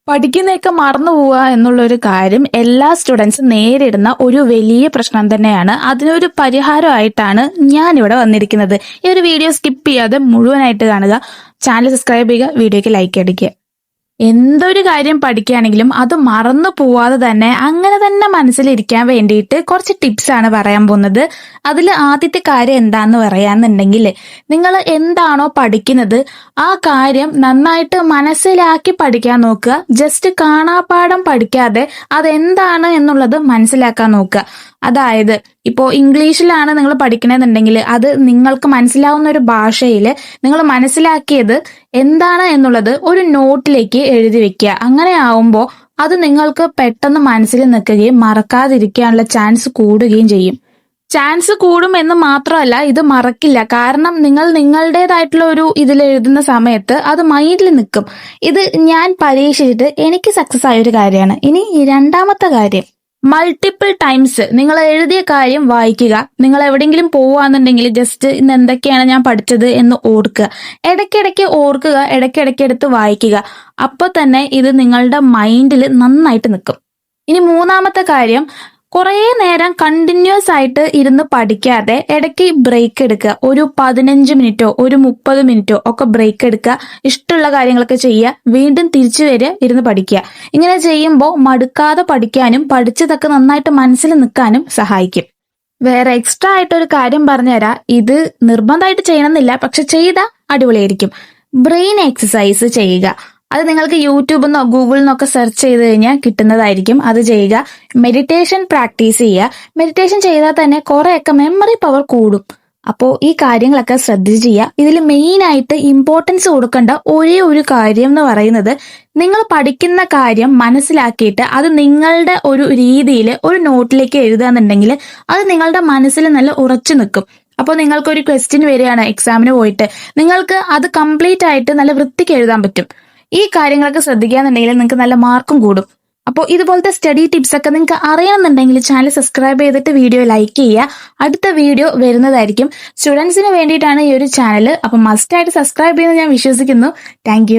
പഠിക്കുന്നതൊക്കെ മറന്നു പോവുക എന്നുള്ളൊരു കാര്യം എല്ലാ സ്റ്റുഡൻസും നേരിടുന്ന ഒരു വലിയ പ്രശ്നം തന്നെയാണ്. അതിനൊരു പരിഹാരമായിട്ടാണ് ഞാൻ ഇവിടെ വന്നിരിക്കുന്നത്. ഈ ഒരു വീഡിയോ സ്കിപ്പ് ചെയ്യാതെ മുഴുവനായിട്ട് കാണുക. ചാനൽ സബ്സ്ക്രൈബ് ചെയ്യുക, വീഡിയോയ്ക്ക് ലൈക്ക് അടിക്കുക. എന്തൊരു കാര്യം പഠിക്കുകയാണെങ്കിലും അത് മറന്നു പോവാതെ തന്നെ അങ്ങനെ തന്നെ മനസ്സിലിരിക്കാൻ വേണ്ടിയിട്ട് കുറച്ച് ടിപ്സ് ആണ് പറയാൻ പോകുന്നത്. അതിൽ ആദ്യത്തെ കാര്യം എന്താന്ന് പറയാന്നുണ്ടെങ്കിൽ, നിങ്ങൾ എന്താണോ പഠിക്കുന്നത് ആ കാര്യം നന്നായിട്ട് മനസ്സിലാക്കി പഠിക്കാൻ നോക്കുക. ജസ്റ്റ് കാണാപ്പാഠം പഠിക്കാതെ അതെന്താണ് എന്നുള്ളത് മനസ്സിലാക്കാൻ നോക്കുക. അതായത് ഇപ്പോൾ ഇംഗ്ലീഷിലാണ് നിങ്ങൾ പഠിക്കണമെന്നുണ്ടെങ്കിൽ അത് നിങ്ങൾക്ക് മനസ്സിലാവുന്ന ഒരു ഭാഷയിൽ നിങ്ങൾ മനസ്സിലാക്കിയത് എന്താണ് എന്നുള്ളത് ഒരു നോട്ടിലേക്ക് എഴുതി വെക്കുക. അങ്ങനെ ആവുമ്പോൾ അത് നിങ്ങൾക്ക് പെട്ടെന്ന് മനസ്സിൽ നിൽക്കുകയും മറക്കാതിരിക്കാനുള്ള ചാൻസ് കൂടുകയും ചെയ്യും. ചാൻസ് കൂടും എന്ന് മാത്രമല്ല, ഇത് മറക്കില്ല. കാരണം നിങ്ങൾ നിങ്ങളുടേതായിട്ടുള്ള ഒരു ഇതിൽ എഴുതുന്ന സമയത്ത് അത് മൈൻഡിൽ നിൽക്കും. ഇത് ഞാൻ പരീക്ഷിച്ചിട്ട് എനിക്ക് സക്സസ് ആയ ഒരു കാര്യമാണ്. ഇനി രണ്ടാമത്തെ കാര്യം, മൾട്ടിപ്പിൾ ടൈംസ് നിങ്ങൾ എഴുതിയ കാര്യം വായിക്കുക. നിങ്ങൾ എവിടെയെങ്കിലും പോവാന്നുണ്ടെങ്കിൽ ജസ്റ്റ് ഇന്ന് എന്തൊക്കെയാണ് ഞാൻ പഠിച്ചത് എന്ന് ഓർക്കുക. ഇടയ്ക്കിടയ്ക്ക് ഓർക്കുക, ഇടയ്ക്കിടയ്ക്ക് എടുത്ത് വായിക്കുക. അപ്പൊ തന്നെ ഇത് നിങ്ങളുടെ മൈൻഡിൽ നന്നായിട്ട് നിൽക്കും. ഇനി മൂന്നാമത്തെ കാര്യം, കുറേ നേരം കണ്ടിന്യൂസ് ആയിട്ട് ഇരുന്ന് പഠിക്കാതെ ഇടയ്ക്ക് ബ്രേക്ക് എടുക്കുക. ഒരു 15 മിനിറ്റോ ഒരു 30 മിനിറ്റോ ഒക്കെ ബ്രേക്ക് എടുക്കുക. ഇഷ്ടമുള്ള കാര്യങ്ങളൊക്കെ ചെയ്യുക, വീണ്ടും തിരിച്ചു വരിക, ഇരുന്ന് പഠിക്കുക. ഇങ്ങനെ ചെയ്യുമ്പോൾ മടുക്കാതെ പഠിക്കാനും പഠിച്ചതൊക്കെ നന്നായിട്ട് മനസ്സിൽ നിൽക്കാനും സഹായിക്കും. വേറെ എക്സ്ട്രാ ആയിട്ടൊരു കാര്യം പറഞ്ഞുതരാം. ഇത് നിർബന്ധമായിട്ട് ചെയ്യണമെന്നില്ല, പക്ഷെ ചെയ്താൽ അടിപൊളിയായിരിക്കും. ബ്രെയിൻ എക്സസൈസ് ചെയ്യുക. അത് നിങ്ങൾക്ക് യൂട്യൂബിൽ നിന്നോ ഗൂഗിളിൽ നിന്നൊക്കെ സെർച്ച് ചെയ്ത് കഴിഞ്ഞാൽ കിട്ടുന്നതായിരിക്കും. അത് ചെയ്യുക. മെഡിറ്റേഷൻ പ്രാക്ടീസ് ചെയ്യുക. മെഡിറ്റേഷൻ ചെയ്താൽ തന്നെ കുറെയൊക്കെ മെമ്മറി പവർ കൂടും. അപ്പോൾ ഈ കാര്യങ്ങളൊക്കെ ശ്രദ്ധിച്ച് ചെയ്യുക. ഇതിൽ മെയിനായിട്ട് ഇമ്പോർട്ടൻസ് കൊടുക്കേണ്ട ഒരേ ഒരു കാര്യം എന്ന് പറയുന്നത്, നിങ്ങൾ പഠിക്കുന്ന കാര്യം മനസ്സിലാക്കിയിട്ട് അത് നിങ്ങളുടെ ഒരു രീതിയിൽ ഒരു നോട്ടിലേക്ക് എഴുതുകയെന്നുണ്ടെങ്കിൽ അത് നിങ്ങളുടെ മനസ്സിൽ നല്ല ഉറച്ചു നിൽക്കും. അപ്പോൾ നിങ്ങൾക്കൊരു ക്വസ്റ്റ്യൻ വരികയാണ് എക്സാമിന് പോയിട്ട്, നിങ്ങൾക്ക് അത് കംപ്ലീറ്റ് ആയിട്ട് നല്ല വൃത്തിക്ക് എഴുതാൻ പറ്റും. ഈ കാര്യങ്ങളൊക്കെ ശ്രദ്ധിക്കുകയെന്നുണ്ടെങ്കിൽ നിങ്ങൾക്ക് നല്ല മാർക്കും കൂടും. അപ്പോൾ ഇതുപോലത്തെ സ്റ്റഡി ടിപ്സ് ഒക്കെ നിങ്ങൾക്ക് അറിയണമെന്നുണ്ടെങ്കിൽ ചാനൽ സബ്സ്ക്രൈബ് ചെയ്തിട്ട് വീഡിയോ ലൈക്ക് ചെയ്യുക. അടുത്ത വീഡിയോ വരുന്നതായിരിക്കും. സ്റ്റുഡൻസിന് വേണ്ടിയിട്ടാണ് ഈ ഒരു ചാനൽ. അപ്പോൾ മസ്റ്റായിട്ട് സബ്സ്ക്രൈബ് ചെയ്യുന്നത് ഞാൻ വിശ്വസിക്കുന്നു. താങ്ക്